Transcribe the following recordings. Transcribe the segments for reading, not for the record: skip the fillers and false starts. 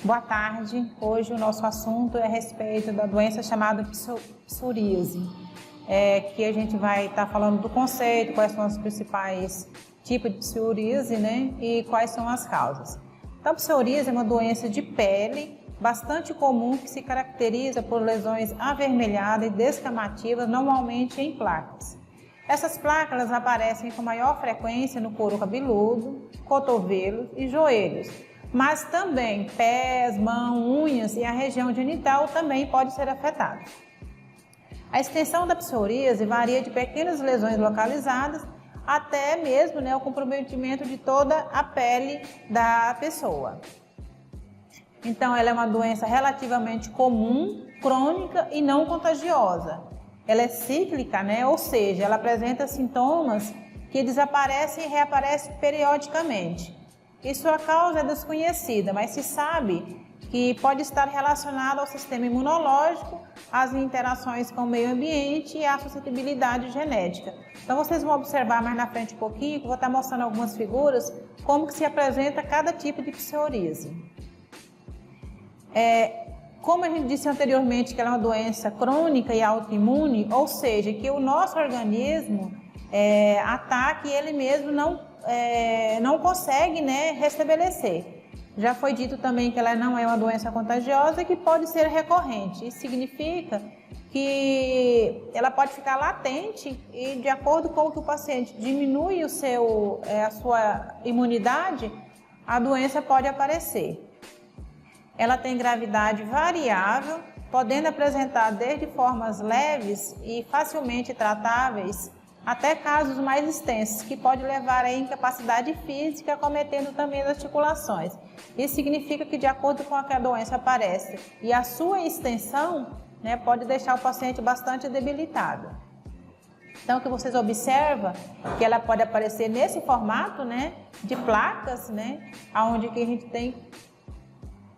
Boa tarde. Hoje o nosso assunto é a respeito da doença chamada psoríase, que a gente vai estar falando do conceito, quais são os principais tipos de psoríase, né, e quais são as causas. Então, a psoríase é uma doença de pele bastante comum que se caracteriza por lesões avermelhadas e descamativas, normalmente em placas. Essas placas aparecem com maior frequência no couro cabeludo, cotovelos e joelhos, mas também pés, mãos, unhas e a região genital também pode ser afetada. A extensão da psoríase varia de pequenas lesões localizadas até mesmo o comprometimento de toda a pele da pessoa. Então, ela é uma doença relativamente comum, crônica e não contagiosa. Ela é cíclica, ou seja, ela apresenta sintomas que desaparecem e reaparecem periodicamente. E sua causa é desconhecida, mas se sabe que pode estar relacionada ao sistema imunológico, às interações com o meio ambiente e à suscetibilidade genética. Então vocês vão observar mais na frente um pouquinho, que eu vou estar mostrando algumas figuras, como que se apresenta cada tipo de psoríase. Como a gente disse anteriormente que ela é uma doença crônica e autoimune, ou seja, que o nosso organismo ataca e ele mesmo não consegue restabelecer. Já foi dito também que ela não é uma doença contagiosa e que pode ser recorrente. Isso significa que ela pode ficar latente e, de acordo com o que o paciente diminui a sua imunidade, a doença pode aparecer. Ela tem gravidade variável, podendo apresentar desde formas leves e facilmente tratáveis até casos mais extensos, que pode levar a incapacidade física, cometendo também as articulações. Isso significa que, de acordo com a que a doença aparece e a sua extensão, pode deixar o paciente bastante debilitado. Então, o que vocês observam que ela pode aparecer nesse formato, de placas, onde que a gente tem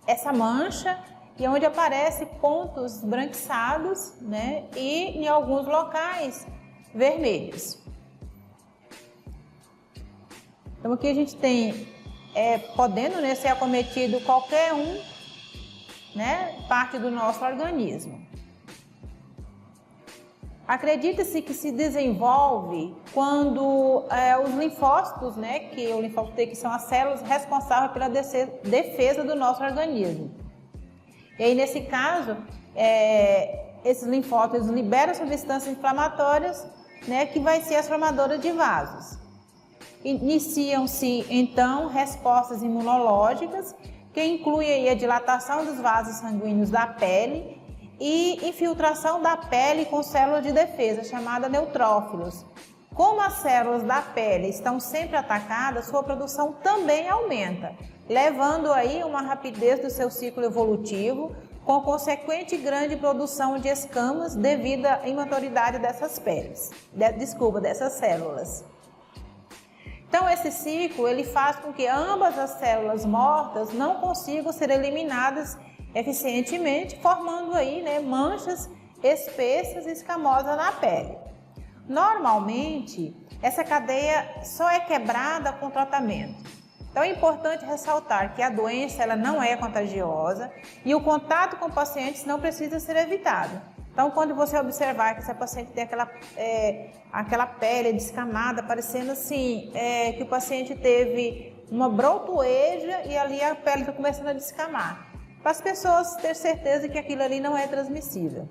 essa mancha e onde aparecem pontos branquiçados, e em alguns locais vermelhos. Então aqui a gente tem, podendo ser acometido qualquer parte do nosso organismo. Acredita-se que se desenvolve quando os linfócitos, que o linfócito T, que são as células responsáveis pela defesa do nosso organismo. E aí, nesse caso, esses linfócitos liberam substâncias inflamatórias, que vai ser as formadoras de vasos. Iniciam-se, então, respostas imunológicas, que incluem aí a dilatação dos vasos sanguíneos da pele e infiltração da pele com células de defesa, chamada neutrófilos. Como as células da pele estão sempre atacadas, sua produção também aumenta, levando aí uma rapidez do seu ciclo evolutivo, com consequente grande produção de escamas devido à imaturidade dessas dessas células. Então, esse ciclo ele faz com que ambas as células mortas não consigam ser eliminadas eficientemente, formando aí manchas espessas e escamosas na pele. Normalmente, essa cadeia só é quebrada com tratamento. Então é importante ressaltar que a doença ela não é contagiosa e o contato com pacientes não precisa ser evitado. Então, quando você observar que essa paciente tem aquela pele descamada, parecendo assim, que o paciente teve uma brotoeja e ali a pele está começando a descamar, para as pessoas ter certeza que aquilo ali não é transmissível.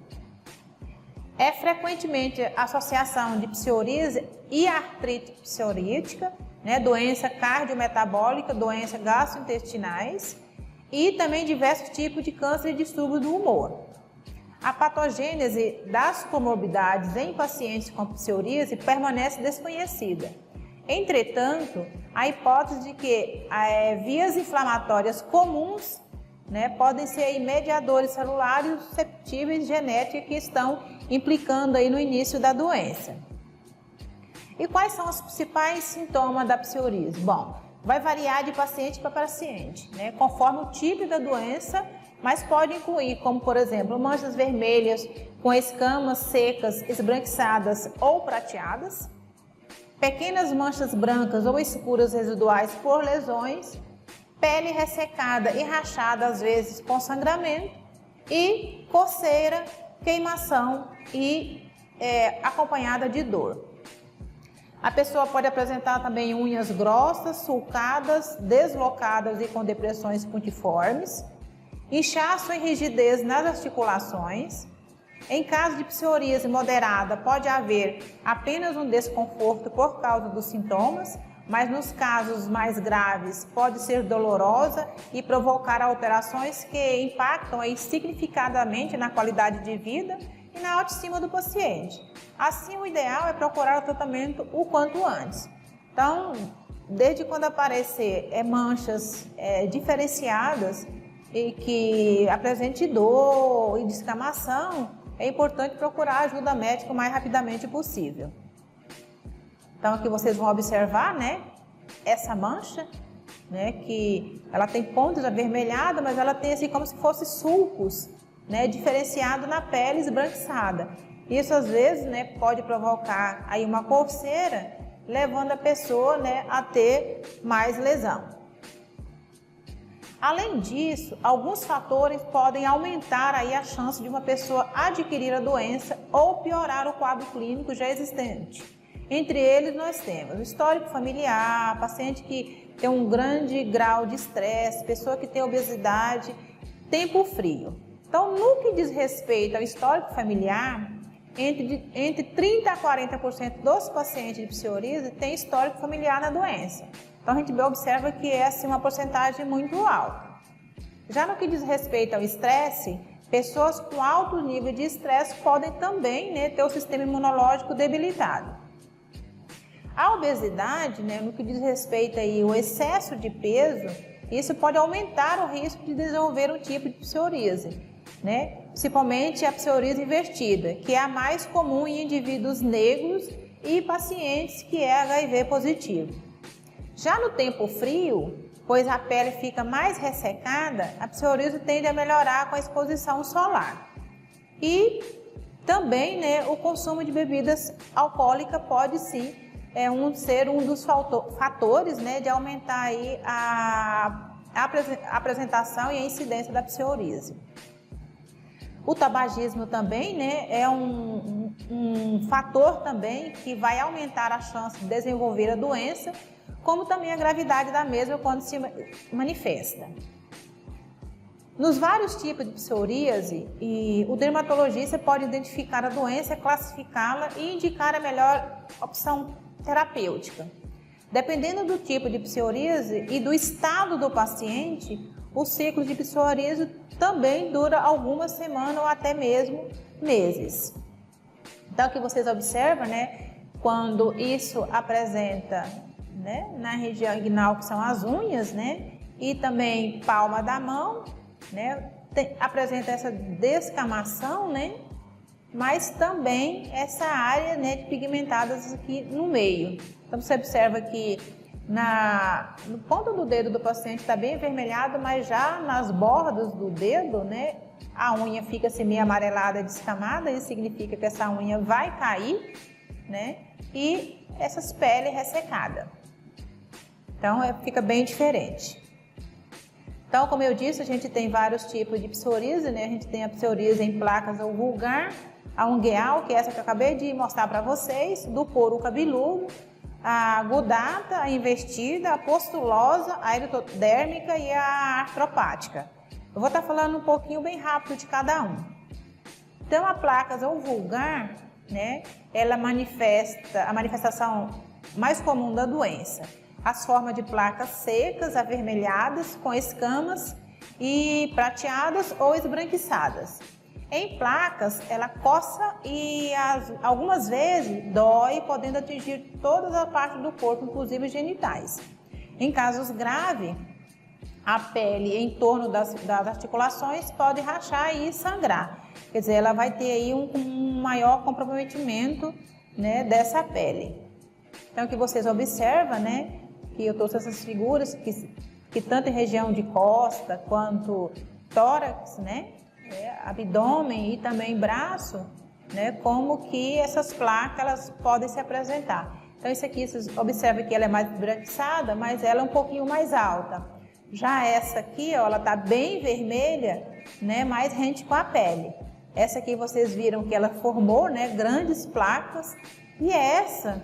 É frequentemente a associação de psoríase e artrite psoríatica, doença cardiometabólica, doenças gastrointestinais e também diversos tipos de câncer e distúrbios do humor. A patogênese das comorbidades em pacientes com psoríase permanece desconhecida. Entretanto, a hipótese de que vias inflamatórias comuns podem ser aí mediadores celulares susceptíveis genéticos que estão implicando aí no início da doença. E quais são os principais sintomas da psoríase? Bom, vai variar de paciente para paciente, conforme o tipo da doença, mas pode incluir, como por exemplo, manchas vermelhas com escamas secas, esbranquiçadas ou prateadas, pequenas manchas brancas ou escuras residuais por lesões, pele ressecada e rachada, às vezes com sangramento, e coceira, queimação e acompanhada de dor. A pessoa pode apresentar também unhas grossas, sulcadas, deslocadas e com depressões puntiformes, inchaço e rigidez nas articulações. Em caso de psoríase moderada, pode haver apenas um desconforto por causa dos sintomas, mas nos casos mais graves pode ser dolorosa e provocar alterações que impactam aí significativamente na qualidade de vida e na autoestima do paciente. Assim, o ideal é procurar o tratamento o quanto antes. Então, desde quando aparecer manchas diferenciadas e que apresente dor e descamação, é importante procurar ajuda médica o mais rapidamente possível. Então, aqui vocês vão observar, né, essa mancha, né, que ela tem pontos avermelhados, mas ela tem assim como se fosse sulcos, né, diferenciado na pele esbranquiçada. Isso às vezes, né, pode provocar aí uma coceira, levando a pessoa, né, a ter mais lesão. Além disso, alguns fatores podem aumentar aí a chance de uma pessoa adquirir a doença ou piorar o quadro clínico já existente. Entre eles nós temos o histórico familiar, paciente que tem um grande grau de estresse, pessoa que tem obesidade, tempo frio. Então, no que diz respeito ao histórico familiar, entre 30% a 40% dos pacientes de psoríase têm histórico familiar na doença. Então, a gente observa que é assim, uma porcentagem muito alta. Já no que diz respeito ao estresse, pessoas com alto nível de estresse podem também, né, ter o sistema imunológico debilitado. A obesidade, né, no que diz respeito aí ao excesso de peso, isso pode aumentar o risco de desenvolver um tipo de psoríase, né? Principalmente a psoríase invertida, que é a mais comum em indivíduos negros e pacientes que é HIV positivo. Já no tempo frio, pois a pele fica mais ressecada, a psoríase tende a melhorar com a exposição solar. E também, né, o consumo de bebidas alcoólicas pode sim ser um dos fatores, né, de aumentar aí a apresentação e a incidência da psoríase. O tabagismo também, né, é um fator também que vai aumentar a chance de desenvolver a doença, como também a gravidade da mesma quando se manifesta. Nos vários tipos de psoríase, o dermatologista pode identificar a doença, classificá-la e indicar a melhor opção terapêutica. Dependendo do tipo de psoríase e do estado do paciente, o ciclo de psoríase também dura algumas semanas ou até mesmo meses. Então, aqui vocês observam, né, quando isso apresenta, né, na região inguinal, que são as unhas, né, e também palma da mão, né, apresenta essa descamação, né, mas também essa área, né, de pigmentadas aqui no meio. Então você observa que no ponto do dedo do paciente está bem avermelhado, mas já nas bordas do dedo, né, a unha fica assim meio amarelada, descamada, isso significa que essa unha vai cair, né, e essas peles ressecadas. Então fica bem diferente. Então, como eu disse, a gente tem vários tipos de psoríase, né? A gente tem a psoríase em placas ou vulgar, a ungueal, que é essa que eu acabei de mostrar para vocês, do couro cabeludo, a gudata, a investida, a postulosa, a eritodérmica e a artropática. Eu vou estar falando um pouquinho bem rápido de cada um. Então, a placas ou vulgar, né? Ela manifesta a manifestação mais comum da doença. As formas de placas secas, avermelhadas, com escamas e prateadas ou esbranquiçadas. Em placas, ela coça e algumas vezes dói, podendo atingir todas as partes do corpo, inclusive os genitais. Em casos graves, a pele em torno das articulações pode rachar e sangrar. Quer dizer, ela vai ter aí um maior comprometimento, né, dessa pele. Então, que vocês observam, né, que eu trouxe essas figuras que tanto em região de costa quanto tórax, né, abdômen e também braço, né, como que essas placas elas podem se apresentar. Então isso aqui, vocês observam que ela é mais esbranquiçada, mas ela é um pouquinho mais alta. Já essa aqui, ó, ela tá bem vermelha, né, mais rente com a pele. Essa aqui vocês viram que ela formou, né, grandes placas, e essa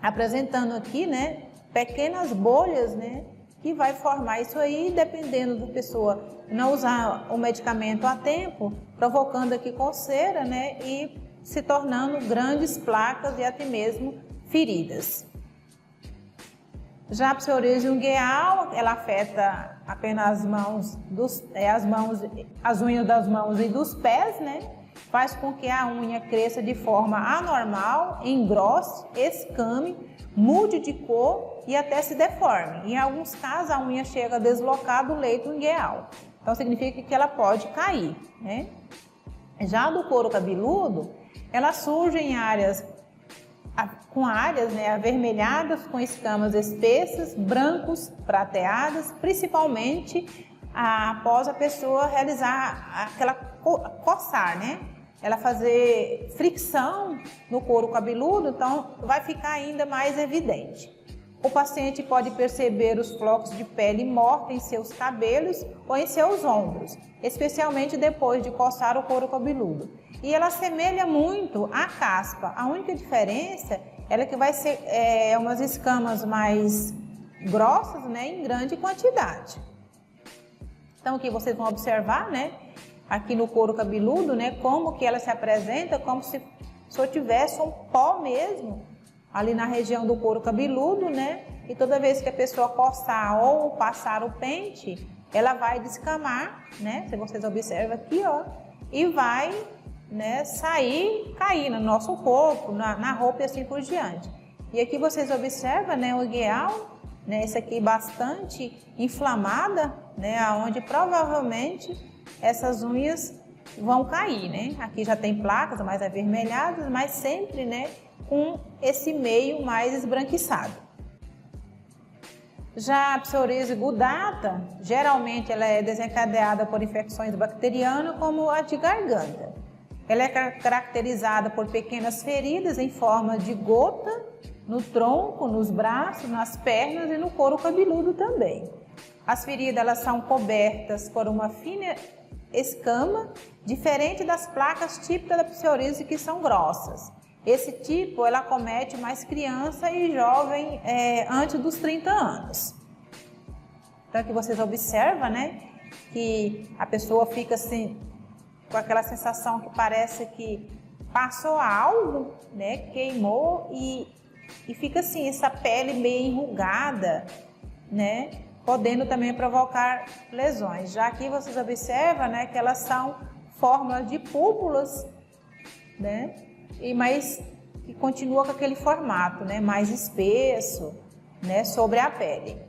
apresentando aqui, né, pequenas bolhas, né, que vai formar isso aí, dependendo da pessoa não usar o medicamento a tempo, provocando aqui coceira, né, e se tornando grandes placas e até mesmo feridas. Já a psoríase ungueal, ela afeta apenas as unhas das mãos e dos pés, né? Faz com que a unha cresça de forma anormal, engrosse, escame, mude de cor e até se deforme. Em alguns casos, a unha chega a deslocar do leito ungueal. Então, significa que ela pode cair, né? Já do couro cabeludo, ela surge em áreas né, avermelhadas, com escamas espessas, brancos, prateadas, principalmente após a pessoa realizar aquela coçar, né? Ela fazer fricção no couro cabeludo, então vai ficar ainda mais evidente. O paciente pode perceber os flocos de pele morta em seus cabelos ou em seus ombros, especialmente depois de coçar o couro cabeludo. E ela assemelha muito à caspa. A única diferença é que vai ser umas escamas mais grossas, né, em grande quantidade. Então aqui vocês vão observar, né, aqui no couro cabeludo, né, como que ela se apresenta, como se só tivesse um pó mesmo ali na região do couro cabeludo, né? E toda vez que a pessoa coçar ou passar o pente, ela vai descamar, né? Se vocês observam aqui, ó, e vai, né, cair no nosso corpo, na roupa e assim por diante. E aqui vocês observam, né, o ungueal, né, esse aqui bastante inflamada, né, aonde provavelmente essas unhas vão cair, né? Aqui já tem placas mais avermelhadas, mas sempre, né, com esse meio mais esbranquiçado. Já a psoríase gudata, geralmente ela é desencadeada por infecções bacterianas, como a de garganta. Ela é caracterizada por pequenas feridas em forma de gota no tronco, nos braços, nas pernas e no couro cabeludo também. As feridas elas são cobertas por uma fina escama, diferente das placas típicas da psoríase, que são grossas. Esse tipo, ela acomete mais criança e jovem antes dos 30 anos. Então aqui vocês observam, né, que a pessoa fica assim, com aquela sensação que parece que passou algo, né, queimou e fica assim, essa pele meio enrugada, né, podendo também provocar lesões. Já aqui vocês observam, né, que elas são formas de púpulas, né, mas que continua com aquele formato, né, mais espesso, né, sobre a pele.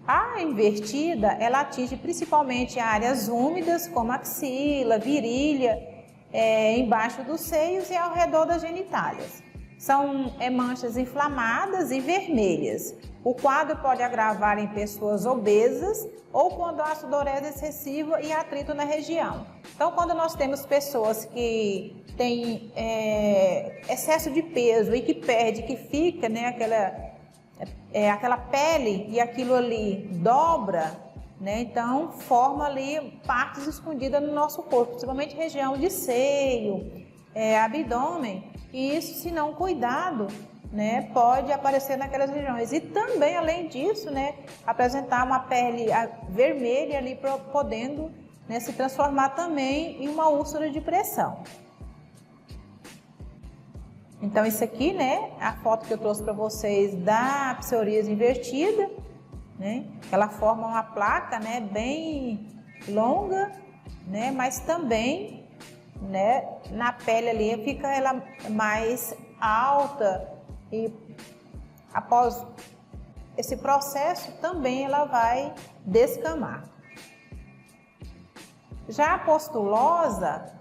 A invertida, ela atinge principalmente áreas úmidas, como axila, virilha, embaixo dos seios e ao redor das genitálias. São manchas inflamadas e vermelhas. O quadro pode agravar em pessoas obesas ou quando há sudorese excessiva e atrito na região. Então, quando nós temos pessoas que têm excesso de peso e que perde, que fica, né, aquela pele e aquilo ali dobra, né, então forma ali partes escondidas no nosso corpo, principalmente região de seio, abdômen. E isso, se não cuidado, né, pode aparecer naquelas regiões. E também, além disso, né, apresentar uma pele vermelha ali, podendo, né, se transformar também em uma úlcera de pressão. Então, isso aqui, né, a foto que eu trouxe para vocês da psoríase invertida, né, ela forma uma placa, né, bem longa, né, mas também, né, na pele ali fica ela mais alta e após esse processo também ela vai descamar. Já a pustulosa,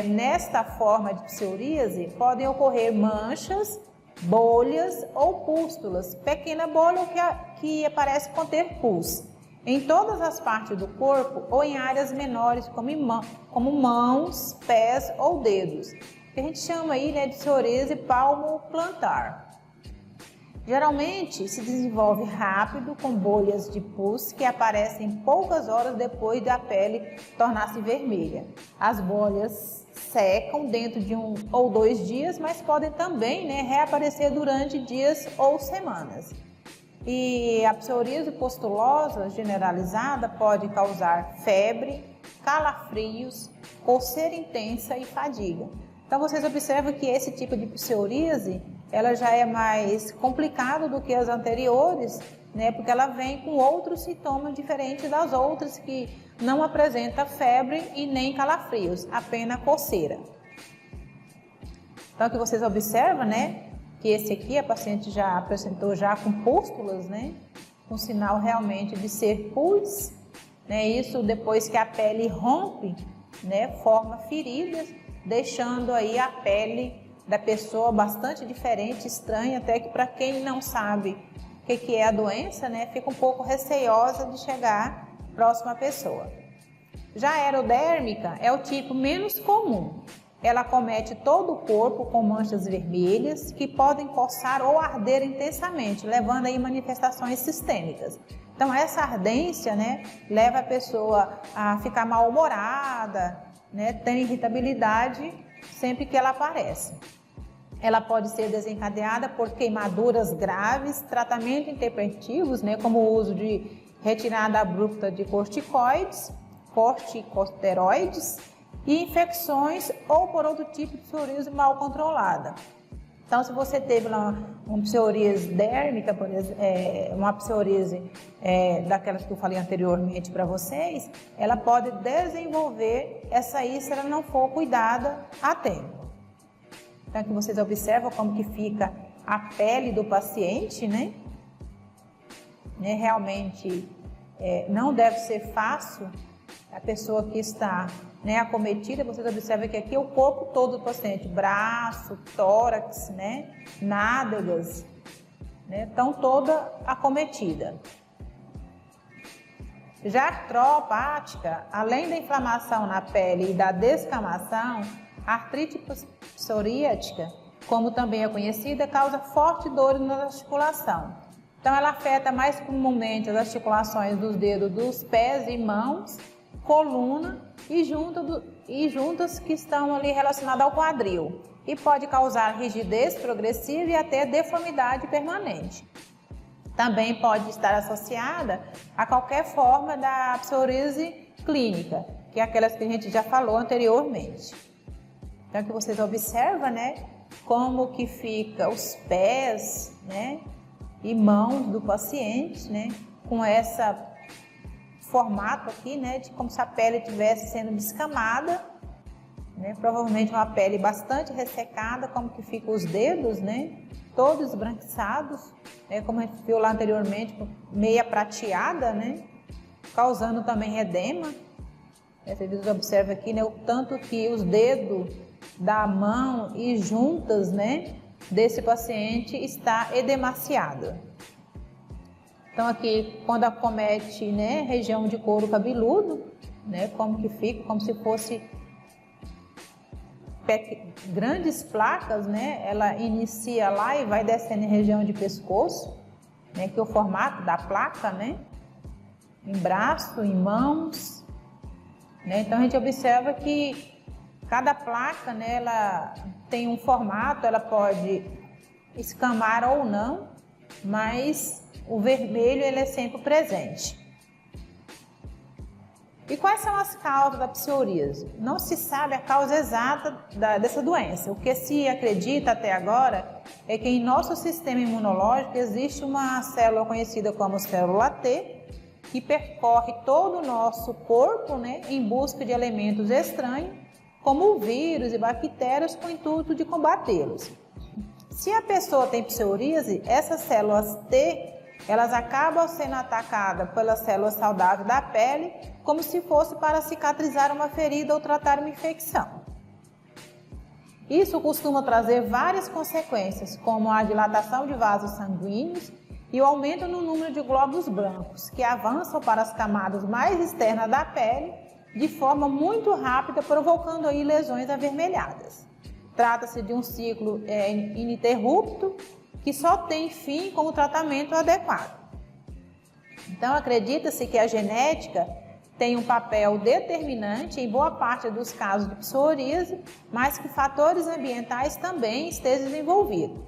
nesta forma de psoríase, podem ocorrer manchas, bolhas ou pústulas, pequena bolha que parece conter pus, em todas as partes do corpo ou em áreas menores, como mãos, pés ou dedos, que a gente chama aí, né, de psoríase palmo-plantar. Geralmente se desenvolve rápido com bolhas de pus que aparecem poucas horas depois da pele tornar-se vermelha. As bolhas secam dentro de 1 ou 2 dias, mas podem também, né, reaparecer durante dias ou semanas. E a psoríase pustulosa generalizada pode causar febre, calafrios, coceira intensa e fadiga. Então vocês observam que esse tipo de psoríase, ela já é mais complicada do que as anteriores, né? Porque ela vem com outros sintomas diferentes das outras que não apresenta febre e nem calafrios, apenas coceira. Então aqui vocês observam, né? Que esse aqui a paciente já apresentou já com pústulas, né? Com sinal realmente de ser pus, né? Isso depois que a pele rompe, né? Forma feridas, deixando aí a pele da pessoa bastante diferente, estranha, até que para quem não sabe o que é a doença, né, fica um pouco receosa de chegar próximo à pessoa. Já a aerodérmica é o tipo menos comum. Ela acomete todo o corpo com manchas vermelhas que podem coçar ou arder intensamente, levando aí manifestações sistêmicas. Então essa ardência, né, leva a pessoa a ficar mal-humorada, né, ter irritabilidade sempre que ela aparece. Ela pode ser desencadeada por queimaduras graves, tratamento interventivos, né, como o uso de retirada abrupta de corticoides, corticosteroides e infecções ou por outro tipo de psoríase mal controlada. Então, se você teve uma psoríase dérmica, por exemplo, uma psoríase daquelas que eu falei anteriormente para vocês, ela pode desenvolver essa aí se ela não for cuidada a tempo. Então, aqui vocês observam como que fica a pele do paciente, né? Realmente não deve ser fácil a pessoa que está, né, acometida. Vocês observam que aqui é o corpo todo do paciente, braço, tórax, né, nádegas, né, estão toda acometida. Já a artrópática, além da inflamação na pele e da descamação, a artrite psoriática, como também é conhecida, causa forte dor na articulação. Então ela afeta mais comumente as articulações dos dedos dos pés e mãos, coluna e juntas que estão ali relacionadas ao quadril. E pode causar rigidez progressiva e até deformidade permanente. Também pode estar associada a qualquer forma da psoríase clínica, que é aquelas que a gente já falou anteriormente. Então, que vocês observam, né, como que fica os pés, né, e mãos do paciente, né, com esse formato aqui, né, de como se a pele estivesse sendo descamada, né, provavelmente uma pele bastante ressecada, como que ficam os dedos, né, todos esbranquiçados, né, como a gente viu lá anteriormente, meia prateada, né, causando também edema. Vocês observam aqui, né, o tanto que os dedos da mão e juntas, né, desse paciente está edemaciado. Então aqui, quando acomete, né, região de couro cabeludo, né, como que fica, como se fosse grandes placas, né, ela inicia lá e vai descendo em região de pescoço, né, que é o formato da placa, né, em braço, em mãos, né. Então a gente observa que cada placa, né, ela tem um formato, ela pode escamar ou não, mas o vermelho ele é sempre presente. E quais são as causas da psoríase? Não se sabe a causa exata dessa doença. O que se acredita até agora é que em nosso sistema imunológico existe uma célula conhecida como célula T, que percorre todo o nosso corpo, né, em busca de elementos estranhos, como vírus e bactérias, com o intuito de combatê-los. Se a pessoa tem psoríase, essas células T, elas acabam sendo atacadas pelas células saudáveis da pele, como se fosse para cicatrizar uma ferida ou tratar uma infecção. Isso costuma trazer várias consequências, como a dilatação de vasos sanguíneos e o aumento no número de glóbulos brancos, que avançam para as camadas mais externas da pele de forma muito rápida, provocando aí lesões avermelhadas. Trata-se de um ciclo ininterrupto, que só tem fim com o tratamento adequado. Então, acredita-se que a genética tem um papel determinante em boa parte dos casos de psoríase, mas que fatores ambientais também estejam envolvidos.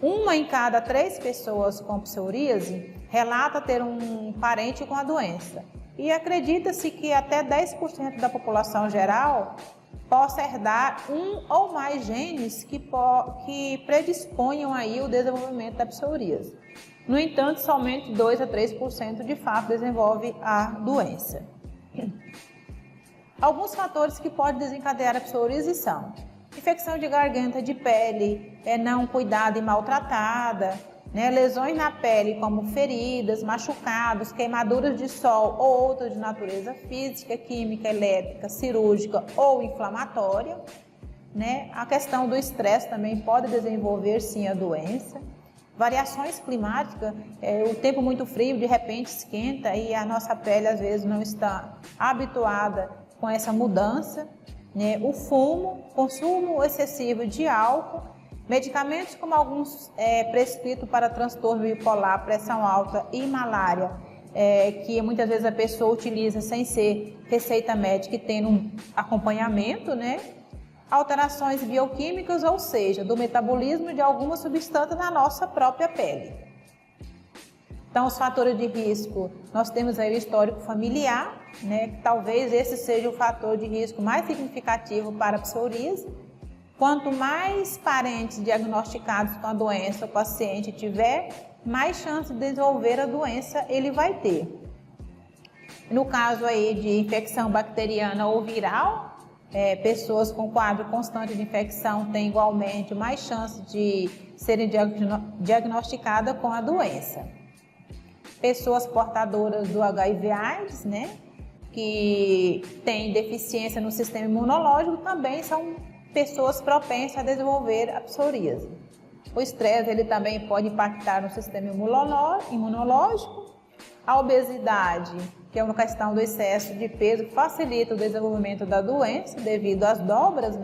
1 em cada 3 pessoas com psoríase relata ter um parente com a doença. E acredita-se que até 10% da população geral possa herdar um ou mais genes que predisponham aí o desenvolvimento da psoríase. No entanto, somente 2 a 3% de fato desenvolve a doença. Alguns fatores que podem desencadear a psoríase são infecção de garganta, de pele, não cuidada e maltratada, lesões na pele como feridas, machucados, queimaduras de sol ou outras de natureza física, química, elétrica, cirúrgica ou inflamatória. A questão do estresse também pode desenvolver sim a doença. Variações climáticas, o tempo muito frio, de repente esquenta e a nossa pele às vezes não está habituada com essa mudança. O fumo, consumo excessivo de álcool, medicamentos como alguns prescritos para transtorno bipolar, pressão alta e malária, que muitas vezes a pessoa utiliza sem ser receita médica e tendo um acompanhamento, alterações bioquímicas, ou seja, do metabolismo de alguma substância na nossa própria pele. Então, os fatores de risco, nós temos aí o histórico familiar, que talvez esse seja o fator de risco mais significativo para a psoríase. Quanto mais parentes diagnosticados com a doença o paciente tiver, mais chance de desenvolver a doença ele vai ter. No caso aí de infecção bacteriana ou viral, pessoas com quadro constante de infecção têm igualmente mais chance de serem diagnosticadas com a doença. Pessoas portadoras do HIV/AIDS, que têm deficiência no sistema imunológico, também são pessoas propensas a desenvolver a psoríase. O estresse ele também pode impactar no sistema imunológico. A obesidade, que é uma questão do excesso de peso, facilita o desenvolvimento da doença devido às dobras,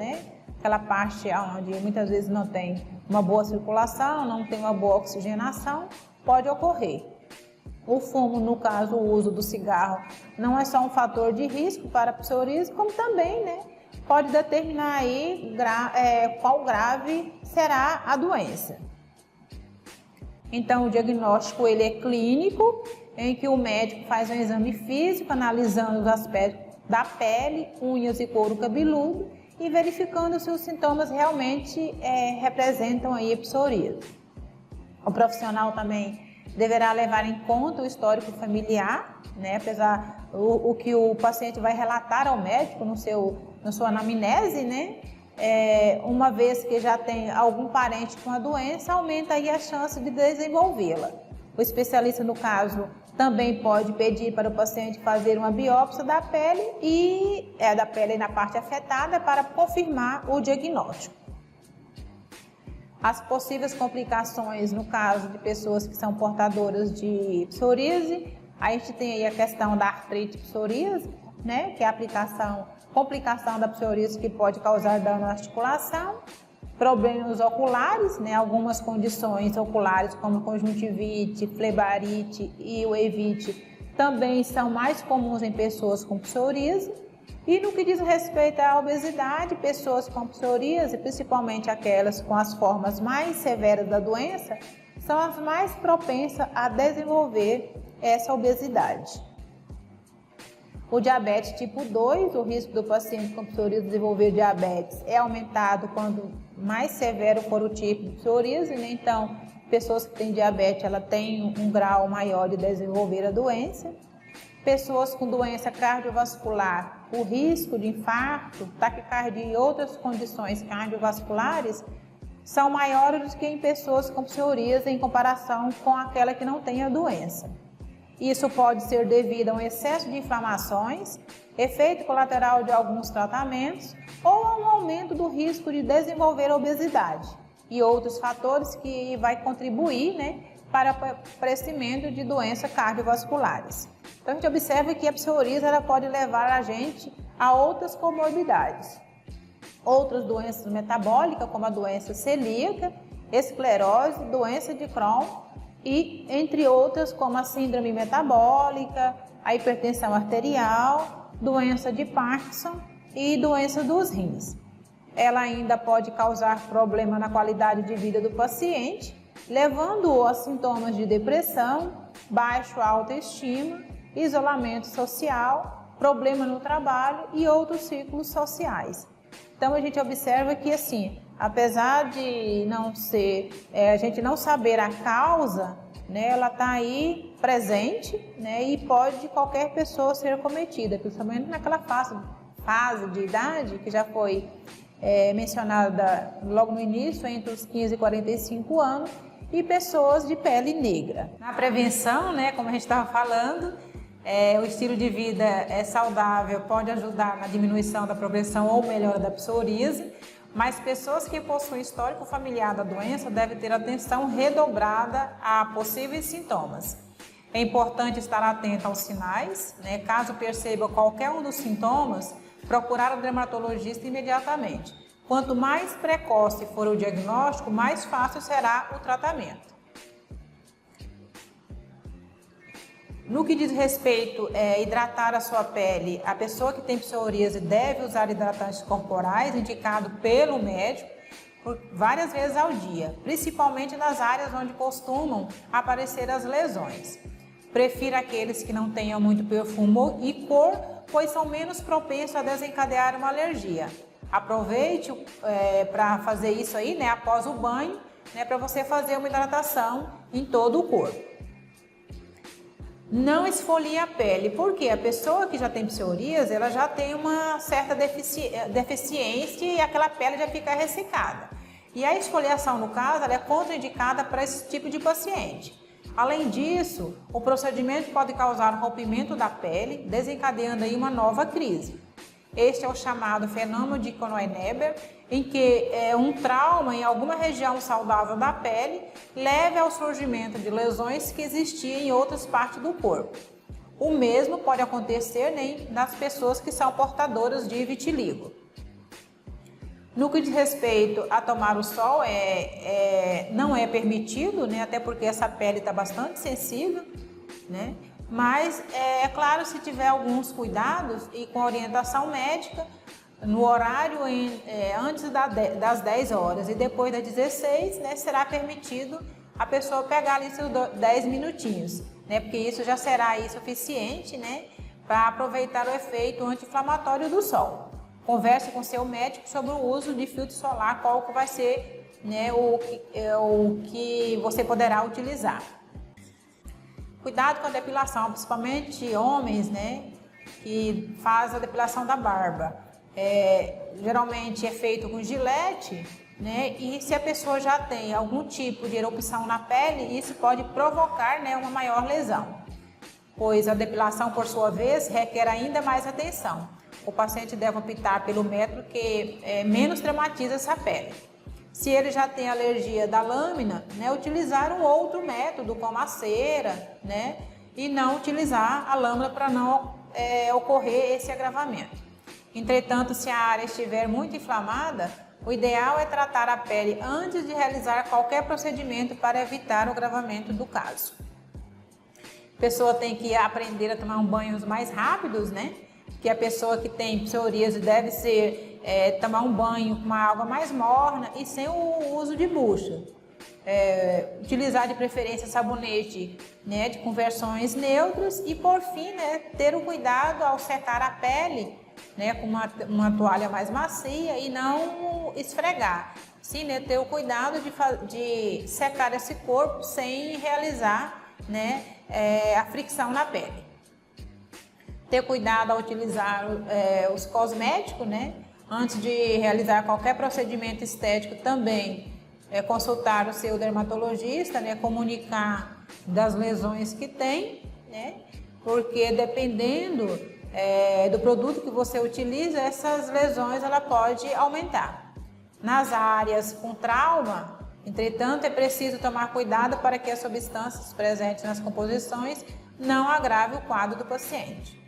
aquela parte onde muitas vezes não tem uma boa circulação, não tem uma boa oxigenação, pode ocorrer. O fumo, no caso, o uso do cigarro, não é só um fator de risco para a psoríase, como também, pode determinar aí qual grave será a doença. Então, o diagnóstico ele é clínico, em que o médico faz um exame físico, analisando os aspectos da pele, unhas e couro cabeludo e verificando se os sintomas realmente representam aí a psoríase. O profissional também deverá levar em conta o histórico familiar, apesar o que o paciente vai relatar ao médico na sua anamnese, uma vez que já tem algum parente com a doença, aumenta aí a chance de desenvolvê-la. O especialista, no caso, também pode pedir para o paciente fazer uma biópsia da pele na parte afetada para confirmar o diagnóstico. As possíveis complicações no caso de pessoas que são portadoras de psoríase, a gente tem aí a questão da artrite psoríase, que é a complicação da psoríase que pode causar dano na articulação, problemas oculares, algumas condições oculares como conjuntivite, flebarite e uveíte também são mais comuns em pessoas com psoríase. E no que diz respeito à obesidade, pessoas com psoríase, principalmente aquelas com as formas mais severas da doença, são as mais propensas a desenvolver essa obesidade. O diabetes tipo 2, o risco do paciente com psoríase desenvolver diabetes é aumentado quando mais severo for o tipo de psoríase, Então, pessoas que têm diabetes, ela tem um grau maior de desenvolver a doença. Pessoas com doença cardiovascular, o risco de infarto, taquicardia e outras condições cardiovasculares são maiores do que em pessoas com psoríase em comparação com aquela que não tem a doença. Isso pode ser devido a um excesso de inflamações, efeito colateral de alguns tratamentos ou a um aumento do risco de desenvolver a obesidade e outros fatores que vai contribuir para o aparecimento de doenças cardiovasculares. Então, a gente observa que a psoríase ela pode levar a gente a outras comorbidades. Outras doenças metabólicas, como a doença celíaca, esclerose, doença de Crohn e entre outras como a síndrome metabólica, a hipertensão arterial, doença de Parkinson e doença dos rins. Ela ainda pode causar problema na qualidade de vida do paciente, levando-o a sintomas de depressão, baixa autoestima, isolamento social, problema no trabalho e outros ciclos sociais. Então a gente observa que assim, apesar de não ser, a gente não saber a causa, né, ela está aí presente, né, e pode qualquer pessoa ser acometida, principalmente naquela fase de idade que já foi mencionada logo no início, entre os 15 e 45 anos, e pessoas de pele negra. Na prevenção, né, como a gente estava falando, o estilo de vida saudável pode ajudar na diminuição da progressão ou melhora da psoríase, mas pessoas que possuem histórico familiar da doença devem ter atenção redobrada a possíveis sintomas. É importante estar atento aos sinais, né? Caso perceba qualquer um dos sintomas, procurar o dermatologista imediatamente. Quanto mais precoce for o diagnóstico, mais fácil será o tratamento. No que diz respeito a hidratar a sua pele, a pessoa que tem psoríase deve usar hidratantes corporais indicado pelo médico por várias vezes ao dia, principalmente nas áreas onde costumam aparecer as lesões. Prefira aqueles que não tenham muito perfume e cor, pois são menos propensos a desencadear uma alergia. Aproveite para fazer isso aí, né, após o banho, né, para você fazer uma hidratação em todo o corpo. Não esfolie a pele, porque a pessoa que já tem psoríase, ela já tem uma certa deficiência e aquela pele já fica ressecada. E a esfoliação, no caso, ela é contraindicada para esse tipo de paciente. Além disso, o procedimento pode causar rompimento da pele, desencadeando aí uma nova crise. Este é o chamado fenômeno de Knoeneber, em que um trauma em alguma região saudável da pele leva ao surgimento de lesões que existiam em outras partes do corpo. O mesmo pode acontecer nas pessoas que são portadoras de vitiligo. No que diz respeito a tomar o sol, não é permitido, né, até porque essa pele está bastante sensível, né? Mas, é claro, se tiver alguns cuidados e com orientação médica, no horário antes das 10 horas e depois das 16, né, será permitido a pessoa pegar ali seus 10 minutinhos, né, porque isso já será aí suficiente, né, para aproveitar o efeito anti-inflamatório do sol. Converse com seu médico sobre o uso de filtro solar, qual que vai ser, né, o que você poderá utilizar. Cuidado com a depilação, principalmente homens, né, que fazem a depilação da barba. Geralmente é feito com gilete, né, e se a pessoa já tem algum tipo de erupção na pele, isso pode provocar, né, uma maior lesão, pois a depilação, por sua vez, requer ainda mais atenção. O paciente deve optar pelo método que menos traumatiza essa pele. Se ele já tem alergia da lâmina, né, utilizar um outro método, como a cera, né, e não utilizar a lâmina para não ocorrer esse agravamento. Entretanto, se a área estiver muito inflamada, o ideal é tratar a pele antes de realizar qualquer procedimento para evitar o agravamento do caso. A pessoa tem que aprender a tomar banhos mais rápidos, né? Que a pessoa que tem psoríase deve tomar um banho com uma água mais morna e sem o uso de bucha. Utilizar de preferência sabonete, né, de conversões neutras e, por fim, né, ter o cuidado ao secar a pele, né, com uma toalha mais macia e não esfregar. Sim, né, ter o cuidado de secar esse corpo sem realizar, né, a fricção na pele. Ter cuidado ao utilizar os cosméticos, né? Antes de realizar qualquer procedimento estético também consultar o seu dermatologista, né? Comunicar das lesões que tem, né? Porque dependendo do produto que você utiliza, essas lesões ela pode aumentar. Nas áreas com trauma, entretanto, é preciso tomar cuidado para que as substâncias presentes nas composições não agravem o quadro do paciente.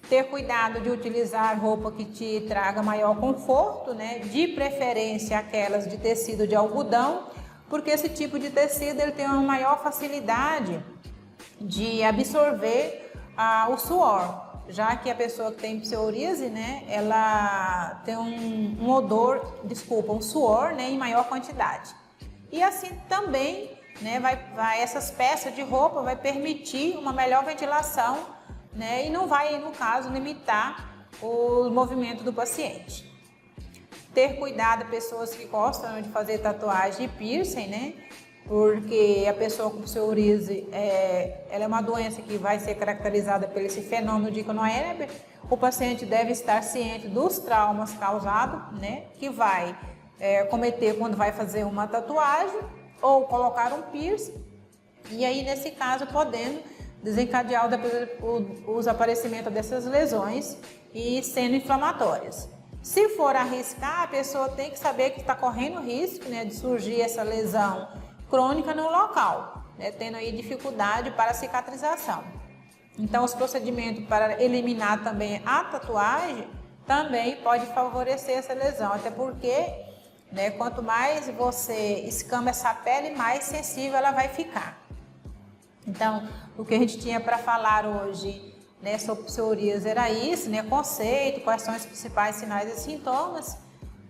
Ter cuidado de utilizar roupa que te traga maior conforto, né? De preferência aquelas de tecido de algodão, porque esse tipo de tecido ele tem uma maior facilidade de absorver o suor, já que a pessoa que tem psoríase, né, ela tem um suor, né, em maior quantidade. E assim também, né, essas peças de roupa vai permitir uma melhor ventilação, né, e não vai, no caso, limitar o movimento do paciente. Ter cuidado, pessoas que gostam de fazer tatuagem e piercing, né? Porque a pessoa com psoríase, ela é uma doença que vai ser caracterizada por esse fenômeno de Conoeber. O paciente deve estar ciente dos traumas causados, né? Que vai cometer quando vai fazer uma tatuagem ou colocar um piercing. E aí, nesse caso, podendo desencadear os aparecimentos dessas lesões e sendo inflamatórias. Se for arriscar, a pessoa tem que saber que está correndo risco, né, de surgir essa lesão crônica no local, né, tendo aí dificuldade para a cicatrização. Então, os procedimentos para eliminar também a tatuagem também pode favorecer essa lesão, até porque, né, quanto mais você escama essa pele, mais sensível ela vai ficar. Então, o que a gente tinha para falar hoje, né, sobre psoríase era isso, né, conceito, quais são os principais sinais e sintomas,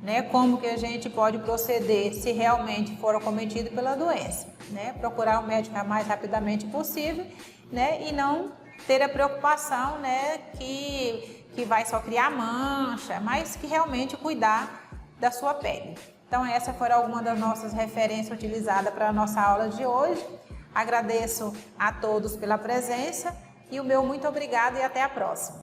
né, como que a gente pode proceder se realmente for acometido pela doença, né, procurar o médico o mais rapidamente possível, né, e não ter a preocupação, né, que vai só criar mancha, mas que realmente cuidar da sua pele. Então, essa foi alguma das nossas referências utilizadas para a nossa aula de hoje. Agradeço a todos pela presença e o meu muito obrigado e até a próxima.